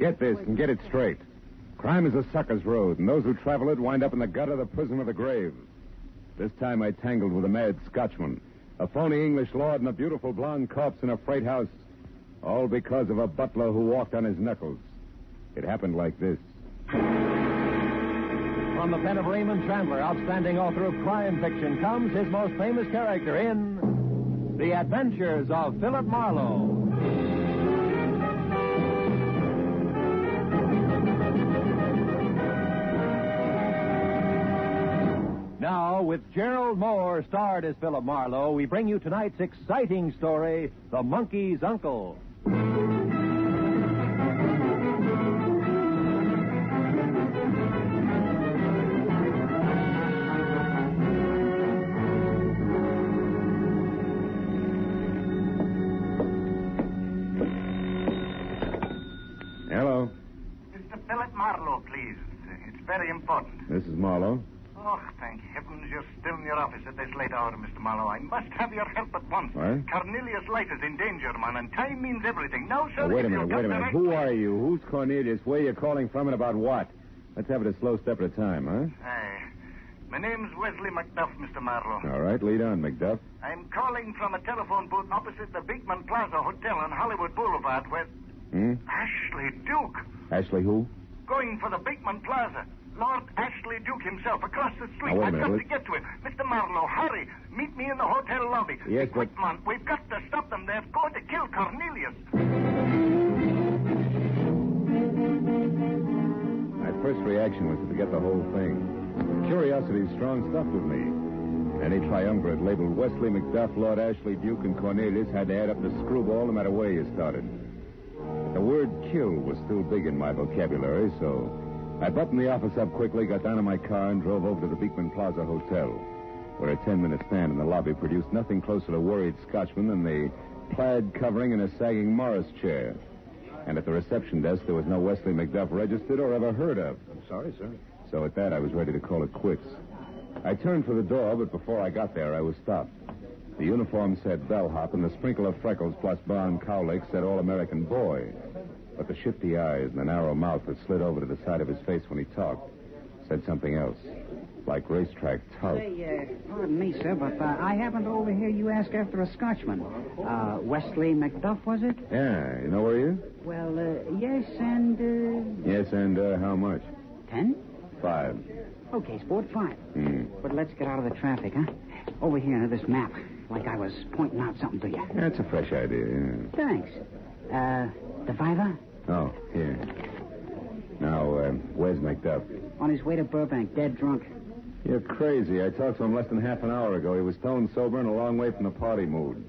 Get this and get it straight. Crime is a sucker's road, and those who travel it wind up in the gutter, the prison, or the grave. This time I tangled with a mad Scotchman, a phony English lord, and a beautiful blonde corpse in a freight house, all because of a butler who walked on his knuckles. It happened like this. From the pen of Raymond Chandler, outstanding author of crime fiction, comes his most famous character in The Adventures of Phillip Marlowe. Now, with Gerald Moore starred as Phillip Marlowe, we bring you tonight's exciting story, The Monkey's Uncle. Hello. Mr. Phillip Marlowe, please. It's very important. This is Marlowe. Oh, thank heavens you're still in your office at this late hour, Mr. Marlowe. I must have your help at once. What? Cornelius' life is in danger, man, and time means everything. Now, sir... Wait a minute. Who are you? Who's Cornelius? Where are you calling from and about what? Let's have it a slow step at a time, huh? Aye. My name's Wesley Macduff, Mr. Marlowe. All right, lead on, Macduff. I'm calling from a telephone booth opposite the Beekman Plaza Hotel on Hollywood Boulevard where... Ashley Duke. Ashley who? Going for the Beekman Plaza. Lord Ashley Duke himself, across the street. Now, wait a I've got minute. to get to him. Mr. Marlowe, hurry. Meet me in the hotel lobby. Yes, Be quick, man. We've got to stop them. They're going to kill Cornelius. My first reaction was to forget the whole thing. Curiosity is strong stuff with me. Any triumvirate labeled Wesley Macduff, Lord Ashley Duke, and Cornelius had to add up the screwball no matter where you started. The word kill was still big in my vocabulary, so I buttoned the office up quickly, got down in my car, and drove over to the Beekman Plaza Hotel, where a 10-minute stand in the lobby produced nothing closer to worried Scotchman than the plaid covering and a sagging Morris chair. And at the reception desk, there was no Wesley Macduff registered or ever heard of. I'm sorry, sir. So at that, I was ready to call it quits. I turned for the door, but before I got there, I was stopped. The uniform said bellhop, and the sprinkle of freckles plus blonde cowlicks said all-American boy. But the shifty eyes and the narrow mouth that slid over to the side of his face when he talked said something else, like racetrack tout. Pardon me, sir, but I happened to overhear you ask after a Scotchman. Wesley Macduff, was it? Yeah, you know where he is? Well, yes, and, Yes, and how much? 10? 5. Okay, sport, 5. But let's get out of the traffic, huh? Over here under this map, like I was pointing out something to you. That's a fresh idea, yeah. Thanks. Divider? Oh, here. Now, where's Macduff? On his way to Burbank, dead drunk. You're crazy. I talked to him less than half an hour ago. He was stone sober and a long way from the party mood.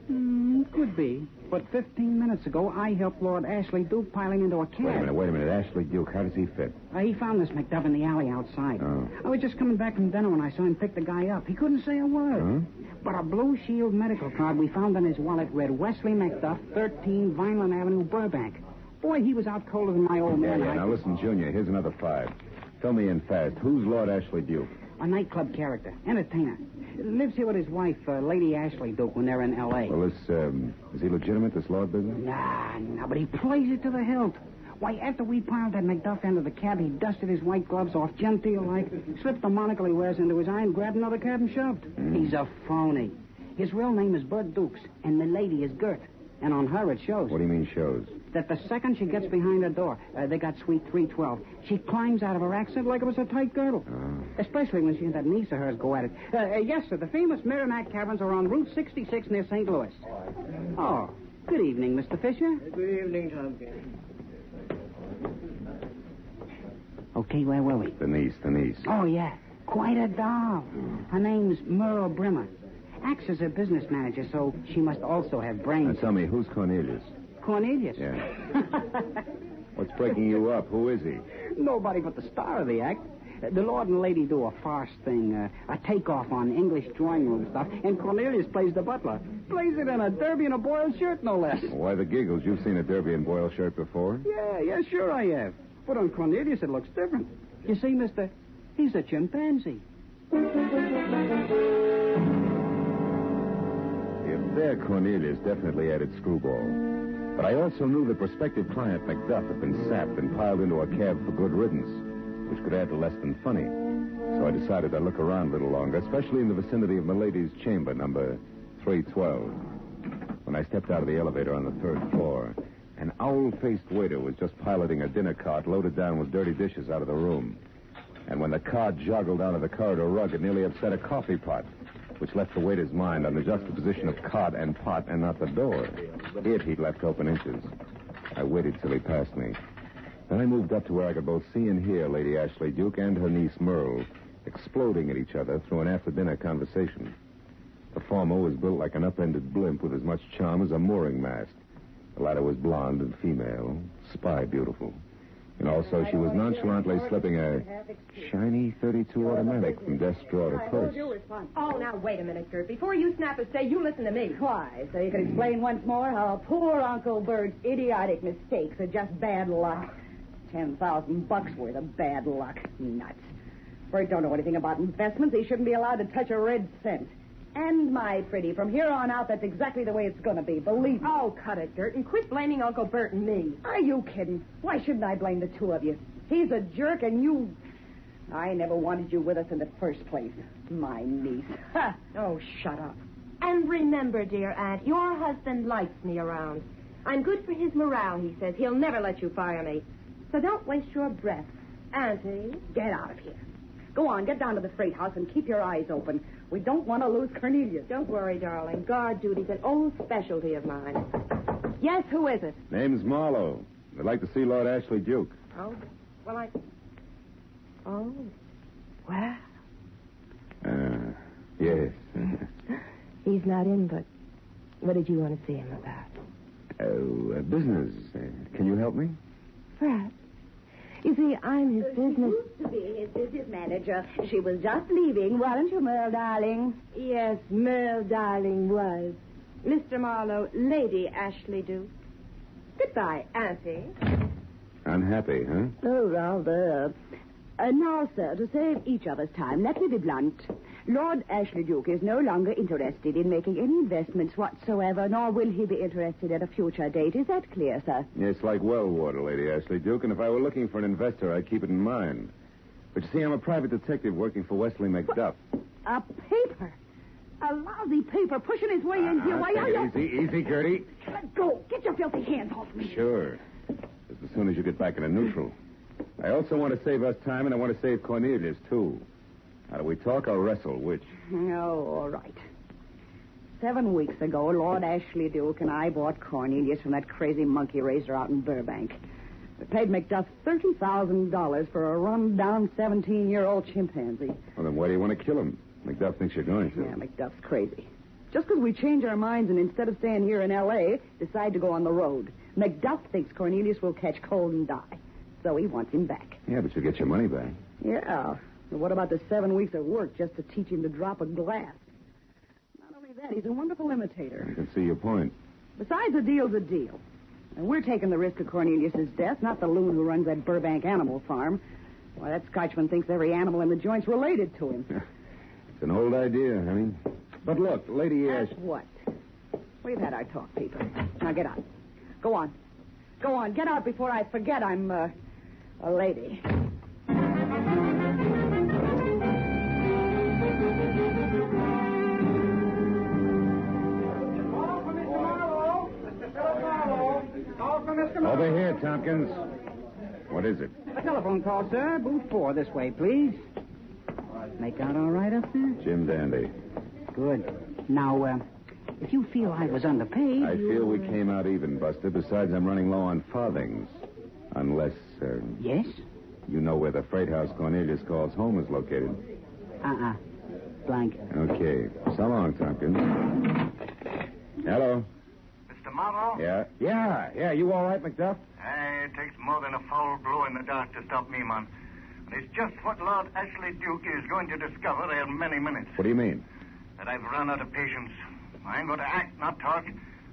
Could be. But 15 minutes ago, I helped Lord Ashley Duke piling into a cab. Wait a minute. Ashley Duke, how does he fit? He found this Macduff in the alley outside. Oh. I was just coming back from dinner when I saw him pick the guy up. He couldn't say a word. Huh? But a Blue Shield medical card we found in his wallet read Wesley Macduff, 13 Vineland Avenue, Burbank. Boy, he was out colder than my old man. Yeah. Now, listen, Junior, here's another 5. Fill me in fast. Who's Lord Ashley Duke? A nightclub character. Entertainer. Lives here with his wife, Lady Ashley Duke, when they're in L.A. Well, is he legitimate, this Lord business? Nah, but he plays it to the hilt. Why, after we piled that Macduff into the cab, he dusted his white gloves off genteel-like, slipped the monocle he wears into his eye, and grabbed another cab and shoved. He's a phony. His real name is Bert Dukes, and the lady is Gert. And on her it shows. What do you mean shows? That the second she gets behind the door, they got suite 312, she climbs out of her accent like it was a tight girdle. Especially when she and that niece of hers go at it. Yes, sir, the famous Merrimack Caverns are on Route 66 near St. Louis. Oh, good evening, Mr. Fisher. Good evening, Tompkins. Okay, where were we? The niece. Oh, yeah. Quite a doll. Her name's Merle Brimmer. Acts as a business manager, so she must also have brains. Now tell me, who's Cornelius? Cornelius? Yeah. What's breaking you up? Who is he? Nobody but the star of the act. The Lord and Lady do a farce thing, a takeoff on English drawing room stuff, and Cornelius plays the butler. Plays it in a derby and a boiled shirt, no less. Well, why the giggles? You've seen a derby and boiled shirt before? Yeah, sure I have. But on Cornelius, it looks different. You see, mister, he's a chimpanzee. If there, Cornelius definitely added screwball. But I also knew the prospective client, Macduff, had been sapped and piled into a cab for good riddance, which could add to less than funny. So I decided I'd look around a little longer, especially in the vicinity of Milady's chamber, number 312. When I stepped out of the elevator on the third floor, an owl-faced waiter was just piloting a dinner cart loaded down with dirty dishes out of the room. And when the cart joggled onto the corridor rug, it nearly upset a coffee pot, which left the waiter's mind on the juxtaposition of cart and pot and not the door. It he'd left open inches. I waited till he passed me. Then I moved up to where I could both see and hear Lady Ashley Duke and her niece Merle exploding at each other through an after-dinner conversation. The former was built like an upended blimp with as much charm as a mooring mast. The latter was blonde and female, spy beautiful. And also she was nonchalantly slipping a shiny .32 automatic from desk drawer to purse. Oh, now, wait a minute, Gert. Before you snap a say, you listen to me. Why? So you can explain once more how poor Uncle Bert's idiotic mistakes are just bad luck. $10,000 worth of bad luck. Nuts. Bert don't know anything about investments. He shouldn't be allowed to touch a red cent. And, my pretty, from here on out, that's exactly the way it's going to be. Believe me. Oh, cut it, Gert, and quit blaming Uncle Bert and me. Are you kidding? Why shouldn't I blame the two of you? He's a jerk, and you... I never wanted you with us in the first place. My niece. Ha! Oh, shut up. And remember, dear Aunt, your husband likes me around. I'm good for his morale, he says. He'll never let you fire me. So don't waste your breath. Auntie? Get out of here. Go on, get down to the freight house and keep your eyes open. We don't want to lose Cornelius. Don't worry, darling. Guard duty's an old specialty of mine. Yes, who is it? Name's Marlowe. I'd like to see Lord Ashley Duke. Oh, well, Oh, well. Yes. He's not in, but what did you want to see him about? Oh, business. Can you help me? Perhaps. You see, I'm his business... used to be his business manager. She was just leaving, wasn't you, Merle, darling? Yes, Merle, darling, was. Mr. Marlowe, Lady Ashley Duke. Goodbye, Auntie. Unhappy, huh? Oh, rather. Now, sir, to save each other's time, let me be blunt. Lord Ashley Duke is no longer interested in making any investments whatsoever, nor will he be interested at a future date. Is that clear, sir? Yes, like well water, Lady Ashley Duke, and if I were looking for an investor, I'd keep it in mind. But you see, I'm a private detective working for Wesley Macduff. A paper? A lousy paper pushing his way in here. Why are you... Easy, Gertie. Let go. Get your filthy hands off me. Sure. Just as soon as you get back into neutral. I also want to save us time, and I want to save Cornelius, too. Now, do we talk or wrestle? Which? Oh, all right. 7 weeks ago, Lord Ashley Duke and I bought Cornelius from that crazy monkey raiser out in Burbank. We paid Macduff $30,000 for a run-down 17-year-old chimpanzee. Well, then why do you want to kill him? Macduff thinks you're going to. Yeah, Macduff's crazy. Just because we change our minds and instead of staying here in L.A., decide to go on the road. Macduff thinks Cornelius will catch cold and die. So he wants him back. Yeah, but you'll get your money back. Yeah. But what about the 7 weeks of work just to teach him to drop a glass? Not only that, he's a wonderful imitator. I can see your point. Besides, a deal's a deal. And we're taking the risk of Cornelius' death, not the loon who runs that Burbank animal farm. Why, that Scotchman thinks every animal in the joint's related to him. It's an old idea, honey. But look, Lady Ash... What? We've had our talk, Peter. Now get out. Go on. Go on. Get out before I forget I'm, a lady. Over here, Tompkins. What is it? A telephone call, sir. Booth 4, this way, please. Make out all right up there? Jim Dandy. Good. Now, if you feel I was underpaid... I feel we came out even, Buster. Besides, I'm running low on farthings. Unless, Yes? you know where the freight house Cornelius calls home is located. Blank. Okay. So long, Tompkins. Hello? Mr. Marlowe? Yeah. You all right, Macduff? Hey, it takes more than a foul blow in the dark to stop me, man. And it's just what Lord Ashley Duke is going to discover in many minutes. What do you mean? That I've run out of patience. I ain't going to act, not talk.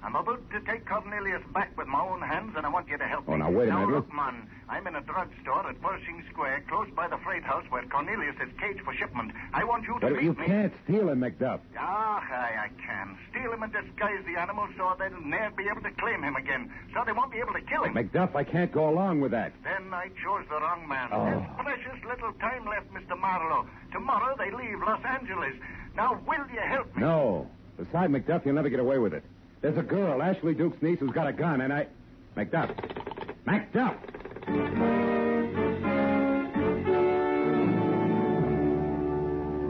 I'm about to take Cornelius back with my own hands, and I want you to help me. Oh, now, wait a minute. Look, man, I'm in a drugstore at Pershing Square, close by the freight house where Cornelius is caged for shipment. I want you to But meet you me. can't steal him, McDuff. I can. Steal him and disguise the animal so they'll never be able to claim him again. So they won't be able to kill him. McDuff, I can't go along with that. Then I chose the wrong man. Oh. There's precious little time left, Mr. Marlowe. Tomorrow they leave Los Angeles. Now, will you help me? No. Besides, McDuff, you'll never get away with it. There's a girl, Ashley Duke's niece, who's got a gun, and I... McDuff! McDuff!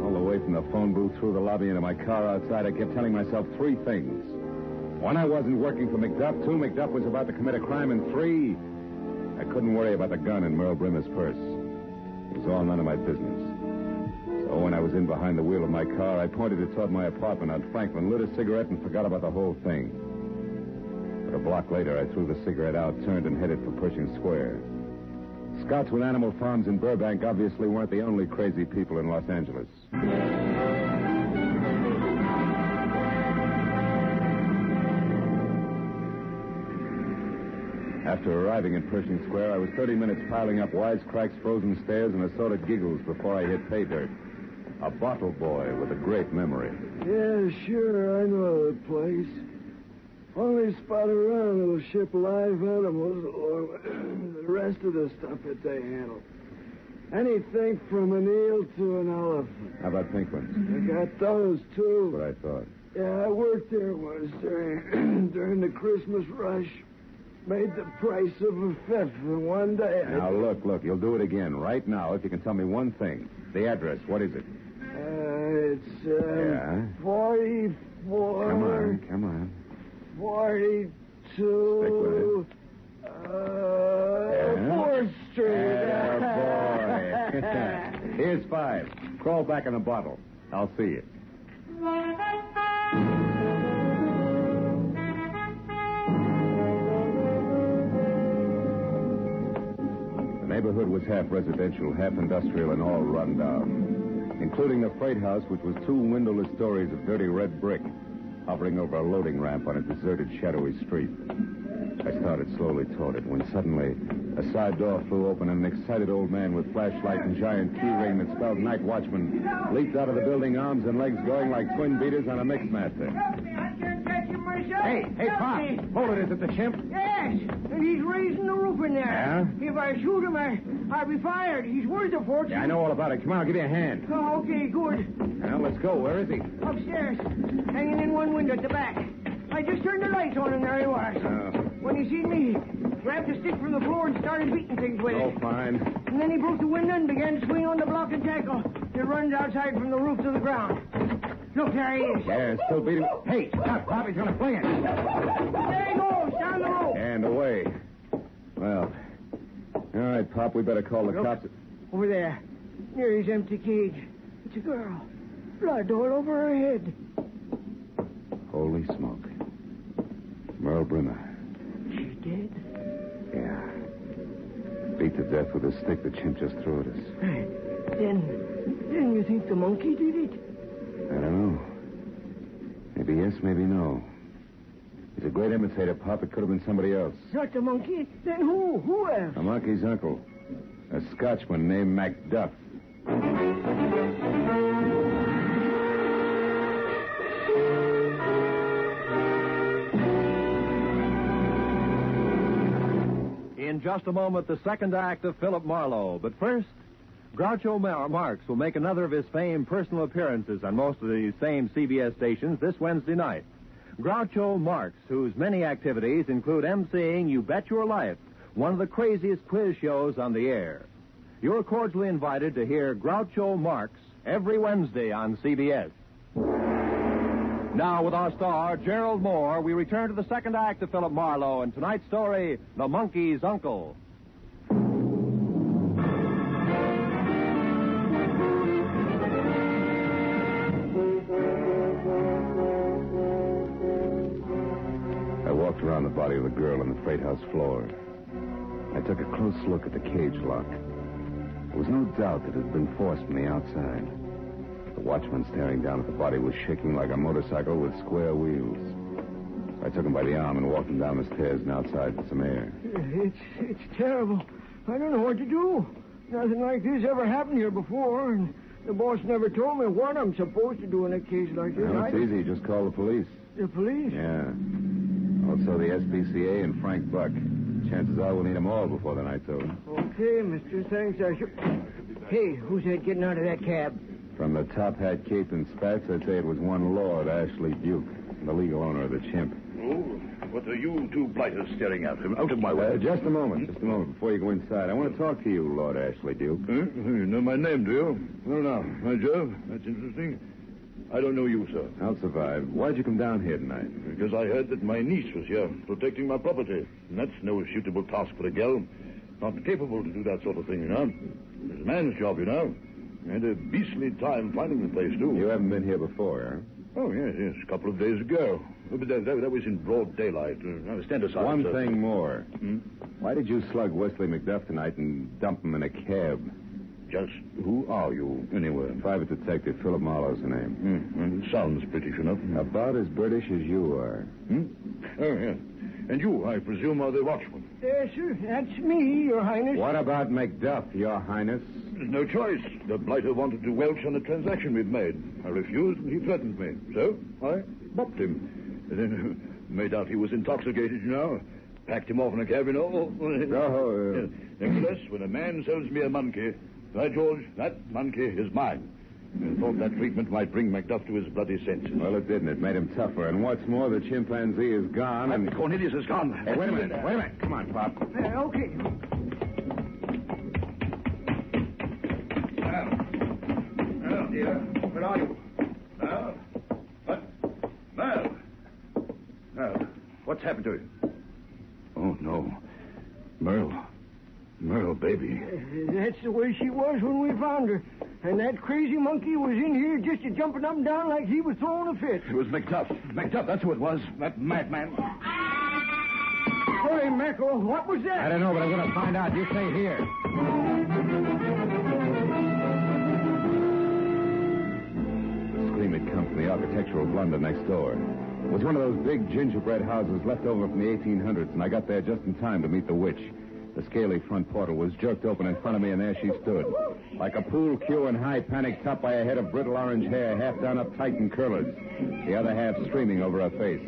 All the way from the phone booth through the lobby into my car outside, I kept telling myself three things. One, I wasn't working for McDuff. Two, McDuff was about to commit a crime. And three, I couldn't worry about the gun in Merle Brimmer's purse. It was all none of my business. So when I was in behind the wheel of my car, I pointed it toward my apartment on Franklin, lit a cigarette, and forgot about the whole thing. But a block later, I threw the cigarette out, turned, and headed for Pershing Square. Scouts with animal farms in Burbank obviously weren't the only crazy people in Los Angeles. After arriving in Pershing Square, I was 30 minutes piling up wisecracks, frozen stares, and assorted giggles before I hit pay dirt. A bottle boy with a great memory. Yeah, sure, I know the place. Only spot around that'll ship live animals along with the rest of the stuff that they handle. Anything from an eel to an elephant. How about pink ones? They got those, too. What I thought. Yeah, I worked there once during the Christmas rush. Made the price of a fifth in one day. Now, look, you'll do it again right now if you can tell me one thing. The address, what is it? It's, Yeah? 44... Come on. 42... Stick with it. 4th Street. Boy. Here's 5. Crawl back in the bottle. I'll see you. The neighborhood was half residential, half industrial, and all run down, including the freight house, which was 2 windowless stories of dirty red brick, hovering over a loading ramp on a deserted, shadowy street. I started slowly toward it when suddenly a side door flew open and an excited old man with flashlight and giant key ring that spelled night watchman leaped out of the building, arms and legs going like twin beaters on a mixmaster. Hey, Pop! Hold it, is it the chimp? Yes, and he's raising the roof in there. Yeah? If I shoot him, I'll be fired. He's worth a fortune. Yeah, I know all about it. Come on, I'll give you a hand. Oh, okay, good. Now, let's go. Where is he? Upstairs, hanging in one window at the back. I just turned the lights on and there he was. When he seen me, grabbed a stick from the floor and started beating things with it. Oh, fine. And then he broke the window and began to swing on the block and tackle. It runs outside from the roof to the ground. Look, there he is. Yeah, still beating. Hey, stop, Pop. He's going to fling it. There he goes, down the rope. And away. Well, all right, Pop, we better call the cops. Over there, near his empty cage. It's a girl. Blood all over her head. Holy smoke. Merle Brimmer. She dead? Yeah. Beat to death with a stick the chimp just threw at us. Then you think the monkey did it? I don't know. Maybe yes, maybe no. He's a great imitator, Pop. It could have been somebody else. Not the monkey? Then who? Who else? A monkey's uncle. A Scotchman named Macduff. In just a moment, the second act of Phillip Marlowe. But first, Groucho Marx will make another of his famed personal appearances on most of the same CBS stations this Wednesday night. Groucho Marx, whose many activities include emceeing You Bet Your Life, one of the craziest quiz shows on the air. You're cordially invited to hear Groucho Marx every Wednesday on CBS. Now, with our star, Gerald Moore, we return to the second act of Phillip Marlowe and tonight's story, The Monkey's Uncle. I walked around the body of the girl on the freight house floor. I took a close look at the cage lock. There was no doubt that it had been forced from the outside. The watchman staring down at the body was shaking like a motorcycle with square wheels. I took him by the arm and walked him down the stairs and outside for some air. It's terrible. I don't know what to do. Nothing like this ever happened here before, and the boss never told me what I'm supposed to do in a case like this. Well, it's easy. Just call the police. The police? Yeah. Also the SPCA and Frank Buck. Chances are we'll need them all before the night's over. Okay, mister. Thanks. Hey, who's that getting out of that cab? From the top hat, cape, and spats, I'd say it was one Lord Ashley Duke, the legal owner of the chimp. Oh, what are you two blighters staring at? Out of my way. Just a moment. Before you go inside. I want to talk to you, Lord Ashley Duke. Huh? You know my name, do you? Well, now, my Joe, that's interesting. I don't know you, sir. I'll survive. Why'd you come down here tonight? Because I heard that my niece was here, protecting my property. And that's no suitable task for a girl. Not capable to do that sort of thing, you know. It's a man's job, you know. And a beastly time finding the place, too. You haven't been here before, huh? Oh, yes, a couple of days ago. But that was in broad daylight. Now, stand aside, One sir. thing more. Why did you slug Wesley McDuff tonight and dump him in a cab? Just who are you, anyway? Private Detective Phillip Marlowe's the name. Sounds British enough. About as British as you are. Oh, yeah. And you, I presume, are the watchman. Yes, sir. That's me, Your Highness. What about McDuff, Your Highness? There's no choice. The blighter wanted to welch on the transaction we'd made. I refused, and he threatened me. So I bopped him. And then made out he was intoxicated, you know. Packed him off in a cab, you know. Nevertheless, when a man sells me a monkey, by George, that monkey is mine. I thought that treatment might bring MacDuff to his bloody senses. Well, it didn't. It made him tougher. And what's more, the chimpanzee is gone, and... Cornelius is gone. Hey, wait a minute. Come on, Pop. Okay. Well, dear, where are you? Well? What? Well? Well, what's happened to you? Oh, no. Merle, baby. That's the way she was when we found her. And that crazy monkey was in here just jumping up and down like he was throwing a fit. It was McDuff. McDuff, that's who it was. That madman. Holy mackerel, what was that? I don't know, but I'm going to find out. You stay here. The scream had come from the architectural blunder next door. It was one of those big gingerbread houses left over from the 1800s, and I got there just in time to meet the witch. The scaly front portal was jerked open in front of me, and there she stood. Like a pool cue in high panic, topped by a head of brittle orange hair, half done up tight in curlers, the other half streaming over her face.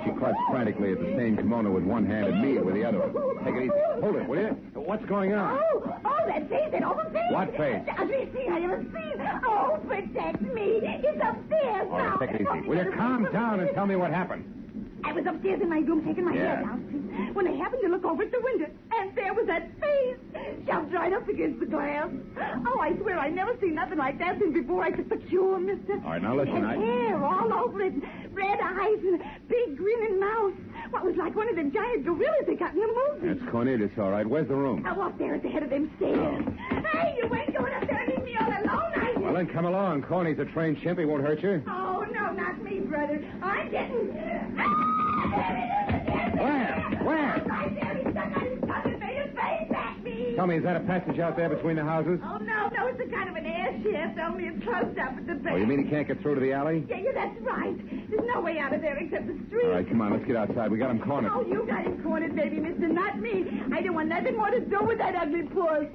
She clutched frantically at the stained kimono with one hand and me with the other. Take it easy. Hold it, will you? What's going on? Oh, that face, that open face. What face? The ugliest thing I ever seen. Oh, protect me. It's upstairs All now. right, take it easy. Will you calm down and tell me what happened? I was upstairs in my room taking my hair down when I happened to look over at the window, and there was that face shoved right up against the glass. Oh, I swear I never seen nothing like that since before I took the cure, mister. All right, now listen, And hair all over it, red eyes and big grinning mouth. What was like one of them giant gorillas they got in the movie. That's Cornelius, all right. Where's the room? I walked there at the head of them stairs. Hey, you ain't going up there and leave me all alone, are you? Well, then come along. Corny's a trained chimp. He won't hurt you. Oh, no, not me, brother. I'm getting... Where? Right there. He stuck out his tongue and made his face at me. Tell me, is that a passage out there between the houses? Oh, no, it's a kind of an air shaft, only it's closed up at the back. Oh, you mean he can't get through to the alley? Yeah, that's right. There's no way out of there except the street. All right, come on, let's get outside. We got him cornered. Oh, you got him cornered, baby, mister, not me. I don't want nothing more to do with that ugly puss.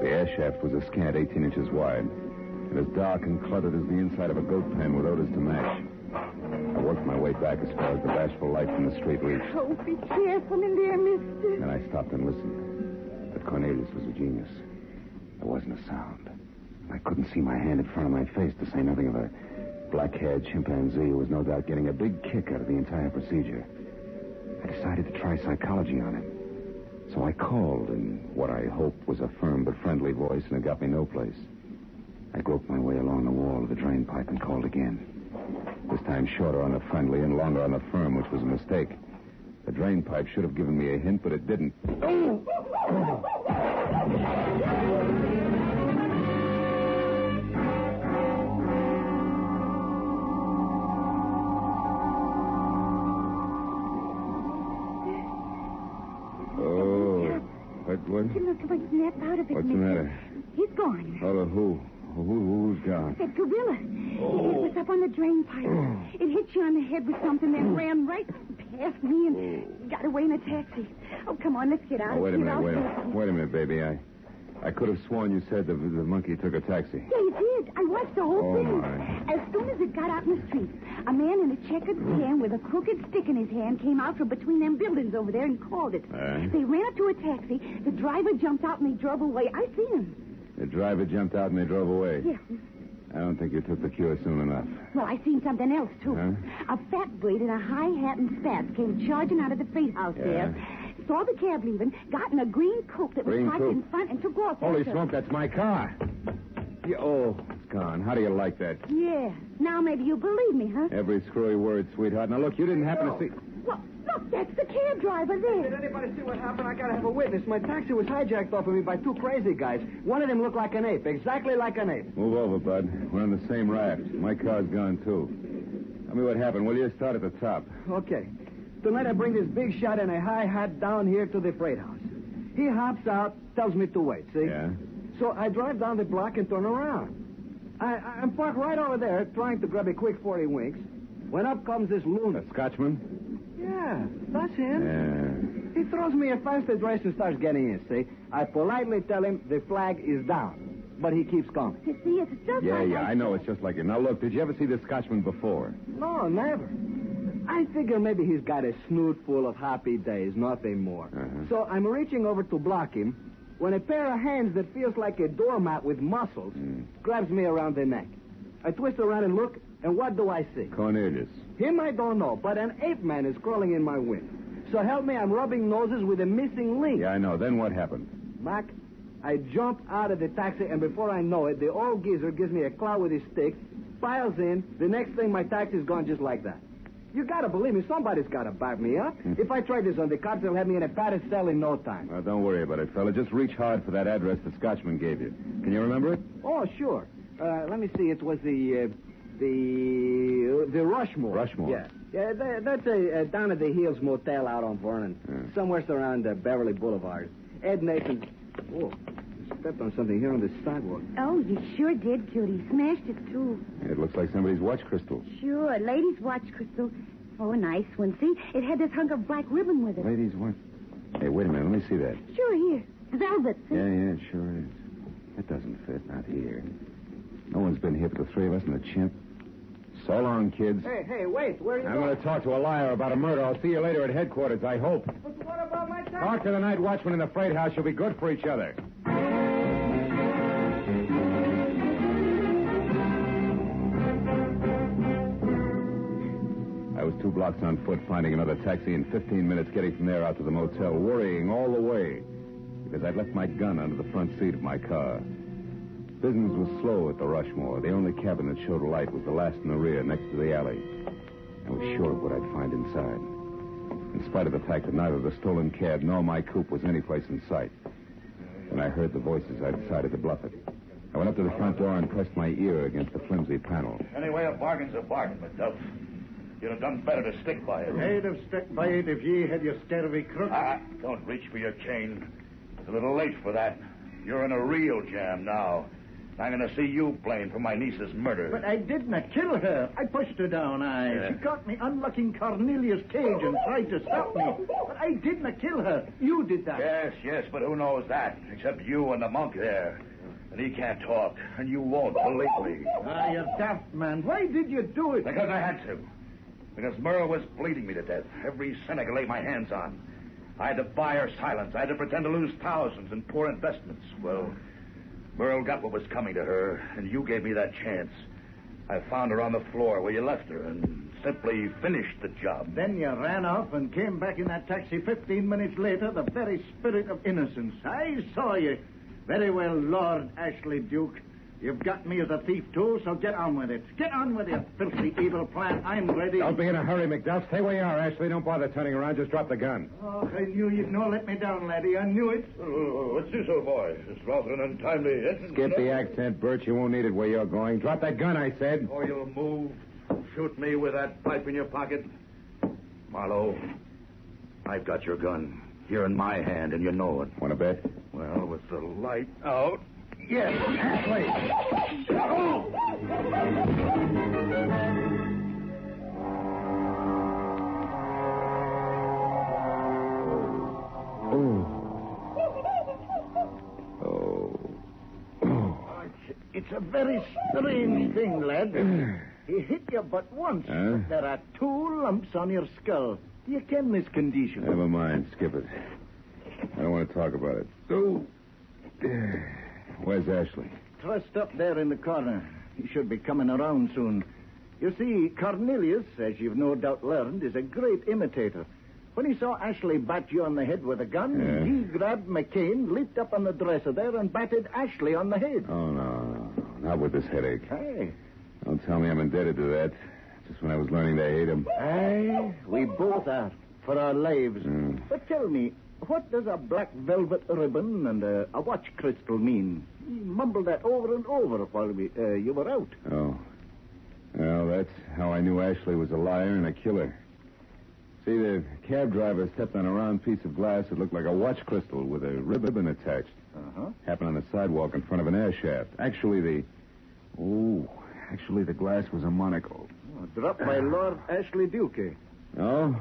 The air shaft was a scant 18 inches wide, and as dark and cluttered as the inside of a goat pen with odors to match. I worked my way back as far as the bashful light from the street reached. Oh, be careful in there, mister. Then I stopped and listened. But Cornelius was a genius. There wasn't a sound. I couldn't see my hand in front of my face, to say nothing of a black-haired chimpanzee who was no doubt getting a big kick out of the entire procedure. I decided to try psychology on it. So I called in what I hoped was a firm but friendly voice, and it got me no place. I groped my way along the wall of the drain pipe and called again. This time shorter on the friendly and longer on the firm, which was a mistake. The drain pipe should have given me a hint, but it didn't. What? He looks like snap out of it, What's the mister. matter? He's gone. Oh, who? Who's gone? That gorilla. It was up on the drain pipe. It hit you on the head with something, then ran right past me and got away in a taxi. Oh, come on, let's get out. Wait a minute, baby. I could have sworn you said the monkey took a taxi. Yeah, you did. I watched the whole thing. My. As soon as it got out in the street, a man in a checkered tan with a crooked stick in his hand came out from between them buildings over there and called it. They ran up to a taxi. The driver jumped out and they drove away. I seen him. The driver jumped out and they drove away? Yeah. I don't think you took the cure soon enough. Well, I seen something else, too. Huh? A fat breed in a high hat and spats came charging out of the freight house there. Saw the cab leaving, got in a green coupe that was parked in front, and took off. Holy smoke, that's my car. Oh, it's gone. How do you like that? Yeah. Now maybe you believe me, huh? Every screwy word, sweetheart. Now, look, you didn't happen to see... Well, look, that's the cab driver there. Did anybody see what happened? I gotta have a witness. My taxi was hijacked off of me by two crazy guys. One of them looked like an ape, exactly like an ape. Move over, bud. We're on the same raft. My car's gone, too. Tell me what happened, will you? Start at the top. Okay. Tonight I bring this big shot in a high hat down here to the freight house. He hops out, tells me to wait, see? Yeah? So I drive down the block and turn around. I'm parked right over there trying to grab a quick 40 winks when up comes this loon. A Scotchman? Yeah, that's him. Yeah. He throws me a fast address and starts getting in, see? I politely tell him the flag is down, but he keeps coming. You see, it's just Yeah, I know. It's just like it. Now, look, did you ever see this Scotchman before? No, never. I figure maybe he's got a snoot full of happy days, nothing more. So I'm reaching over to block him when a pair of hands that feels like a doormat with muscles grabs me around the neck. I twist around and look, and what do I see? Cornelius. Him I don't know, but an ape man is crawling in my wind. So help me, I'm rubbing noses with a missing link. Yeah, I know. Then what happened? Mac, I jump out of the taxi, and before I know it, the old geezer gives me a clout with his stick, piles in. The next thing, my taxi's gone just like that. You gotta believe me. Somebody's gotta back me up. If I try this on the cops, they'll have me in a padded cell in no time. Well, don't worry about it, fella. Just reach hard for that address the Scotchman gave you. Can you remember it? Oh, sure. Let me see. It was the Rushmore. Rushmore? Yeah, that's a down at the Hills Motel out on Vernon. Somewhere around Beverly Boulevard. Ed Nathan. Oh, stepped on something here on the sidewalk. Oh, you sure did, Judy. Smashed it, too. It looks like somebody's watch crystal. Sure, ladies' watch crystal. Oh, a nice one. See, it had this hunk of black ribbon with it. Ladies' watch. Hey, wait a minute. Let me see that. Sure, here. Velvet, see? Yeah, it sure is. It doesn't fit. Not here. No one's been here but the three of us and the chimp. So long, kids. Hey, wait. Where are you I'm going to talk to a liar about a murder. I'll see you later at headquarters, I hope. But what about my taxi? Talk to the night watchman in the freight house. You'll be good for each other. I was 2 blocks on foot finding another taxi and 15 minutes getting from there out to the motel, worrying all the way because I'd left my gun under the front seat of my car. Business was slow at the Rushmore. The only cabin that showed a light was the last in the rear next to the alley. I was sure of what I'd find inside. In spite of the fact that neither the stolen cab nor my coupe was any place in sight. When I heard the voices, I decided to bluff it. I went up to the front door and pressed my ear against the flimsy panel. Anyway, a bargain's a bargain, McDuff. You'd have done better to stick by it. I'd have stuck by it if ye had your scurvy crook. Don't reach for your chain. It's a little late for that. You're in a real jam now. I'm going to see you blamed for my niece's murder. But I didn't kill her. I pushed her down. She got me unlocking Cornelius' cage and tried to stop me. But I didn't kill her. You did that. Yes, but who knows that? Except you and the monk there. And he can't talk, and you won't, believe me. You daft man. Why did you do it? Because I had to. Because Merle was bleeding me to death. Every cent I could lay my hands on. I had to buy her silence. I had to pretend to lose thousands in poor investments. Well, Merle got what was coming to her, and you gave me that chance. I found her on the floor where you left her and simply finished the job. Then you ran off and came back in that taxi 15 minutes later, the very spirit of innocence. I saw you. Very well, Lord Ashley Duke. You've got me as a thief, too, so get on with it. Get on with your filthy, evil plan. I'm ready. Don't be in a hurry, McDuff. Stay where you are, Ashley. Don't bother turning around. Just drop the gun. Oh, I knew you'd not let me down, laddie. I knew it. What's this, old boy? It's rather an untimely... Skip the accent, Bert. You won't need it where you're going. Drop that gun, I said. Or you'll move. Shoot me with that pipe in your pocket. Marlowe, I've got your gun here in my hand, and you know it. Want to bet? Well, with the light out, Yes, Ashley. Oh! It's a very strange thing, lad. He hit you but once. But there are 2 lumps on your skull. Do you ken this condition? Never mind. Skip it. I don't want to talk about it. So, where's Ashley? Trussed up there in the corner. He should be coming around soon. You see, Cornelius, as you've no doubt learned, is a great imitator. When he saw Ashley bat you on the head with a gun, he grabbed McCain, leaped up on the dresser there, and batted Ashley on the head. Oh, no. Not with this headache. Hey. Don't tell me I'm indebted to that. Just when I was learning to hate him. Aye, we both are, for our lives. But tell me, what does a black velvet ribbon and a watch crystal mean? He mumbled that over and over while you were out. Oh. Well, that's how I knew Ashley was a liar and a killer. See, the cab driver stepped on a round piece of glass that looked like a watch crystal with a ribbon attached. Happened on the sidewalk in front of an air shaft. Actually, the glass was a monocle. Dropped by Lord Ashley Duke, eh? No.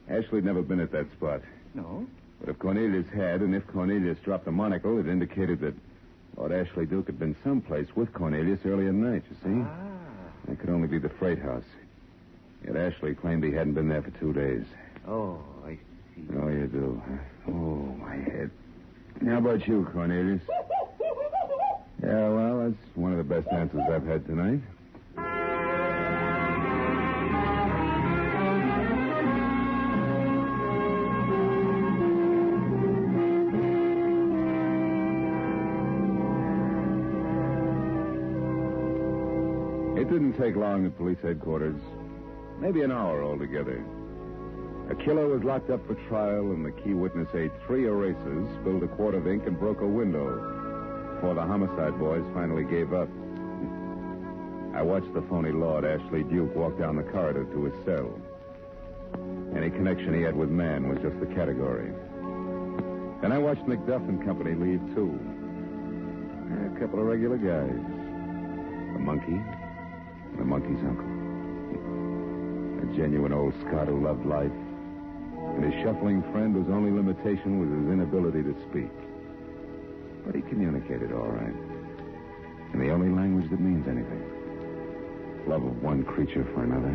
Ashley'd never been at that spot. No? But if Cornelius had, and if Cornelius dropped the monocle, it indicated that Lord Ashley Duke had been someplace with Cornelius early in the night, you see? That could only be the freight house. Yet Ashley claimed he hadn't been there for 2 days. Oh, I see. Oh, you do. Oh, my head. How about you, Cornelius? Yeah, well, that's one of the best answers I've had tonight. It didn't take long at police headquarters. Maybe an hour altogether. A killer was locked up for trial, and the key witness ate 3 erasers, spilled a quart of ink, and broke a window before the homicide boys finally gave up. I watched the phony Lord Ashley Duke walk down the corridor to his cell. Any connection he had with man was just the category. Then I watched McDuff and company leave, too. A couple of regular guys. The monkey and the monkey's uncle. A genuine old Scot who loved life. And his shuffling friend whose only limitation was his inability to speak. But he communicated all right. In the only language that means anything. Love of one creature for another.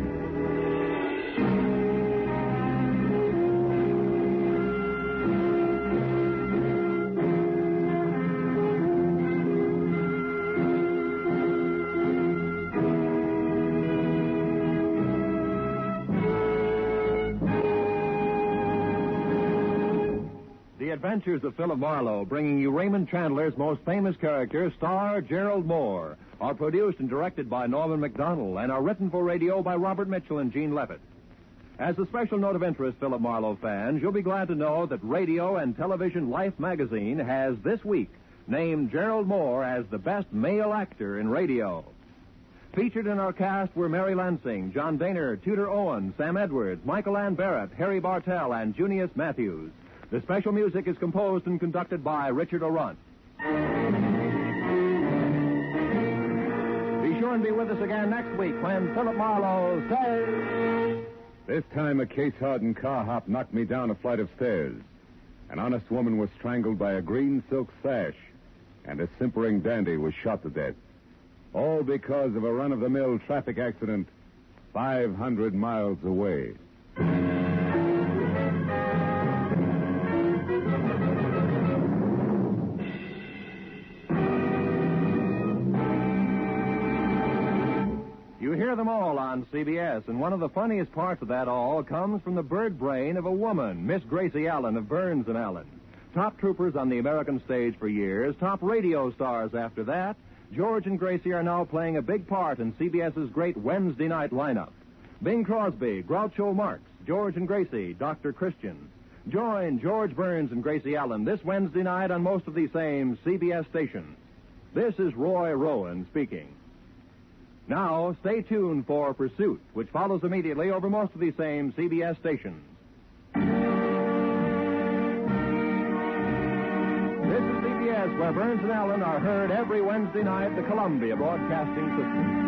The Adventures of Phillip Marlowe, bringing you Raymond Chandler's most famous character, star Gerald Moore, are produced and directed by Norman MacDonald and are written for radio by Robert Mitchell and Gene Levitt. As a special note of interest, Phillip Marlowe fans, you'll be glad to know that Radio and Television Life magazine has this week named Gerald Moore as the best male actor in radio. Featured in our cast were Mary Lansing, John Daner, Tudor Owen, Sam Edwards, Michael Ann Barrett, Harry Bartell, and Junius Matthews. The special music is composed and conducted by Richard O'Runt. Be sure and be with us again next week when Phillip Marlowe says... This time a case-hardened car hop knocked me down a flight of stairs. An honest woman was strangled by a green silk sash, and a simpering dandy was shot to death. All because of a run-of-the-mill traffic accident 500 miles away. You hear them all on CBS, and one of the funniest parts of that all comes from the bird brain of a woman, Miss Gracie Allen of Burns and Allen. Top troopers on the American stage for years, top radio stars after that, George and Gracie are now playing a big part in CBS's great Wednesday night lineup. Bing Crosby, Groucho Marx, George and Gracie, Dr. Christian. Join George Burns and Gracie Allen this Wednesday night on most of these same CBS stations. This is Roy Rowan speaking. Now, stay tuned for Pursuit, which follows immediately over most of these same CBS stations. This is CBS, where Burns and Allen are heard every Wednesday night, the Columbia Broadcasting System.